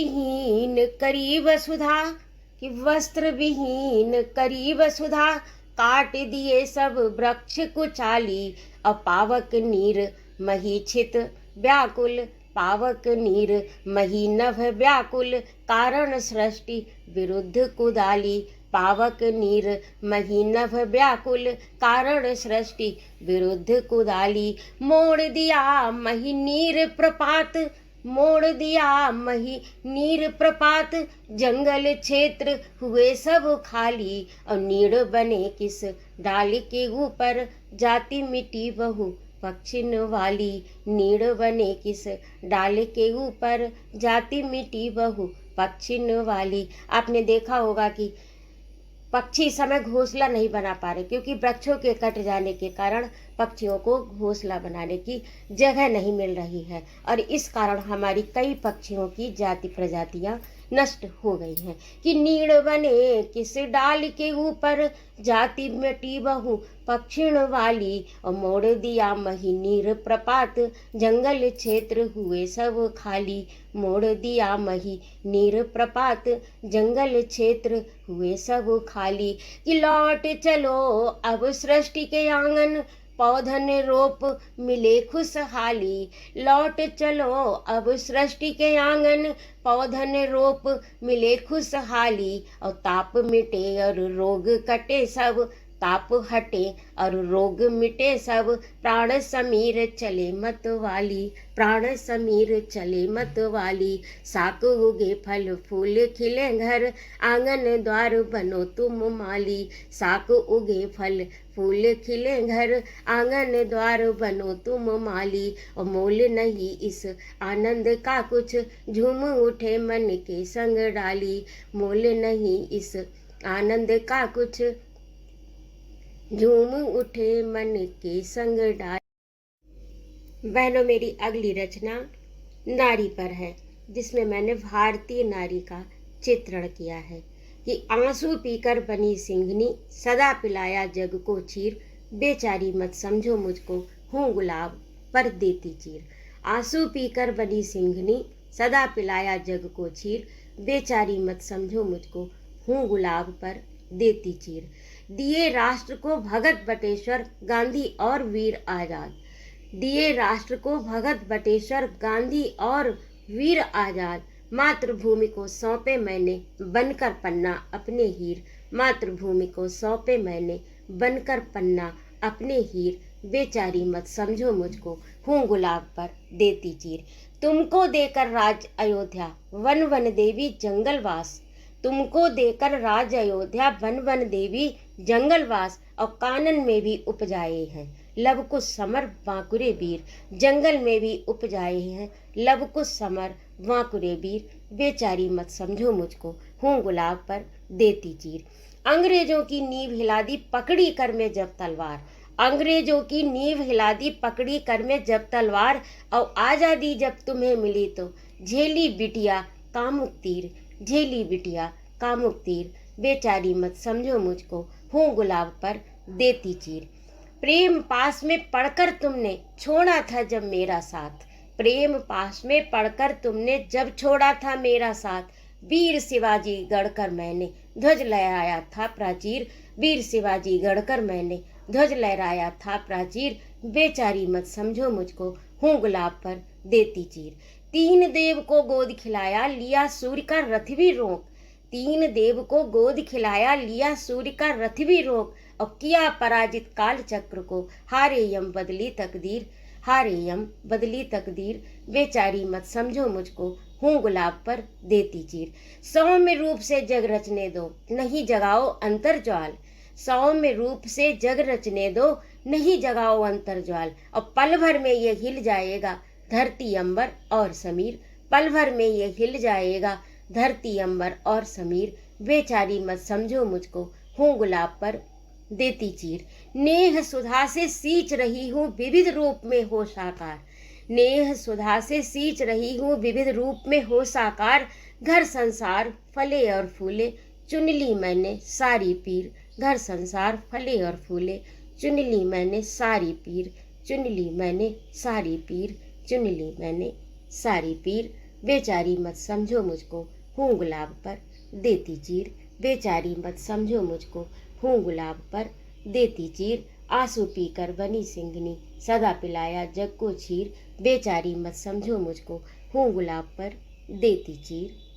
विहीन करी वसुधा, कि वस्त्र विहीन करी वसुधा, काट दिए सब वृक्ष कुचाली। अपावक नीर मही छित व्याकुल, पावक नीर मही नभ व्याकुल, कारण सृष्टि विरुद्ध कुदाली। पावक नीर मही नभ व्याकुल, कारण सृष्टि विरुद्ध कुदाली। मोड़ दिया मही नीर प्रपात, मोड़ दिया मही नीर प्रपात, जंगल क्षेत्र हुए सब खाली। और नीड़ बने किस डाल के ऊपर, जाति मिट्टी बहु पक्षिन वाली। नीड़ बने किस डाल के ऊपर, जाति मिट्टी बहु पक्षिन वाली। आपने देखा होगा कि पक्षी इस समय घोंसला नहीं बना पा रहे, क्योंकि वृक्षों के कट जाने के कारण पक्षियों को घोंसला बनाने की जगह नहीं मिल रही है, और इस कारण हमारी कई पक्षियों की जाति प्रजातियां नष्ट हो गई हैं। कि नीड़ बने किस डाल के ऊपर, जाति मिटी बहु पक्षिण वाली। और मोड़ दिया मही नीर प्रपात, जंगल क्षेत्र हुए सब खाली। मोड़ दिया मही नीर प्रपात, जंगल क्षेत्र हुए सब खाली। कि लौट चलो अब सृष्टि के आंगन, पौधन रोप मिले खुशहाली। लौट चलो अब सृष्टि के आंगन, पौधन रोप मिले खुशहाली। और ताप मिटे और रोग कटे सब, ताप हटे और रोग मिटे सब। प्राण समीर चले मत वाली, प्राण समीर चले मत वाली। साक उगे फल फूल खिले घर, आंगन द्वार बनो तुम माली। साक उगे फल फूल खिले घर, आंगन द्वार बनो तुम माली। और मोल नहीं इस आनंद का कुछ, झूम उठे मन के संग डाली। मोल नहीं इस आनंद का कुछ, झूम उठे मन के संग डाली। बहनों, मेरी अगली रचना नारी पर है, जिसमें मैंने भारतीय नारी का चित्रण किया है। कि आंसू पीकर बनी सिंघनी, सदा पिलाया जग को चीर। बेचारी मत समझो मुझको, हूँ गुलाब पर देती चीर। आंसू पीकर बनी सिंघनी, सदा पिलाया जग को चीर। बेचारी मत समझो मुझको, हूँ गुलाब पर देती चीर। दिए राष्ट्र को भगत बटेश्वर गांधी और वीर आजाद। दिए राष्ट्र को भगत बटेश्वर गांधी और वीर आजाद। मातृभूमि को सौंपे मैंने बनकर पन्ना अपने हीर। मातृभूमि को सौंपे मैंने बनकर पन्ना अपने हीर। बेचारी मत समझो मुझको, हूँ गुलाब पर देती चीर। तुमको देकर राज अयोध्या वन वन देवी जंगलवास। तुमको देकर राज अयोध्या वन वन देवी जंगलवास। और कानन में भी उपजाए हैं लव कुश समर बांकुरे वीर। जंगल में भी उपजाए हैं लव कुश समर बांकुरे वीर। बेचारी मत समझो मुझको, हूँ गुलाब पर देती चीर। अंग्रेजों की नींव हिला दी पकड़ी कर में जब तलवार। अंग्रेजों की नींव हिला दी पकड़ी कर में जब तलवार। और आज़ादी जब तुम्हें मिली तो झेली बिटिया कामुक तीर। झेली बिटिया कामुक तीर। बेचारी मत समझो मुझको, हूँ गुलाब पर देती चीर। प्रेम पास में पढ़कर तुमने छोड़ा था जब मेरा साथ। प्रेम पास में पढ़कर तुमने जब छोड़ा था मेरा साथ। वीर शिवाजी गढ़कर मैंने ध्वज लहराया था प्राचीर। वीर शिवाजी गढ़कर मैंने ध्वज लहराया था प्राचीर। बेचारी मत समझो मुझको, हूँ गुलाब पर देती चीर। तीन देव को गोद खिलाया लिया सूर्य का रथ भी रोक। तीन देव को गोद खिलाया लिया सूर्य का रथ भी रोक। और किया पराजित काल चक्र को, हारे यम बदली तकदीर। हारे यम बदली तकदीर। बेचारी मत समझो मुझको, हूँ गुलाब पर देती चीर। सौम्य रूप से जग रचने दो, नहीं जगाओ अंतर ज्वाल। सौम्य रूप से जग रचने दो, नहीं जगाओ अंतर ज्वाल। और पल भर में ये हिल जाएगा धरती अंबर और समीर। पल भर में ये हिल जाएगा धरती अंबर और समीर। बेचारी मत समझो मुझको, हूँ गुलाब पर देती चीर। नेह सुधा से सींच रही हूँ विविध रूप में हो साकार। नेह सुधा से सींच रही हूँ विविध रूप में हो साकार। घर संसार फले और फूले, चुन ली मैंने सारी पीर। घर संसार फले और फूले, चुन ली मैंने सारी पीर। चुन ली मैंने सारी पीर। चुन ली मैंने सारी पीर। बेचारी मत समझो मुझको, हूँ गुलाब पर देती चीर। बेचारी मत समझो मुझको, हूँ गुलाब पर देती चीर। आंसू पीकर बनी सिंघनी, सदा पिलाया जग को छीर। बेचारी मत समझो मुझको, हूँ गुलाब पर देती चीर।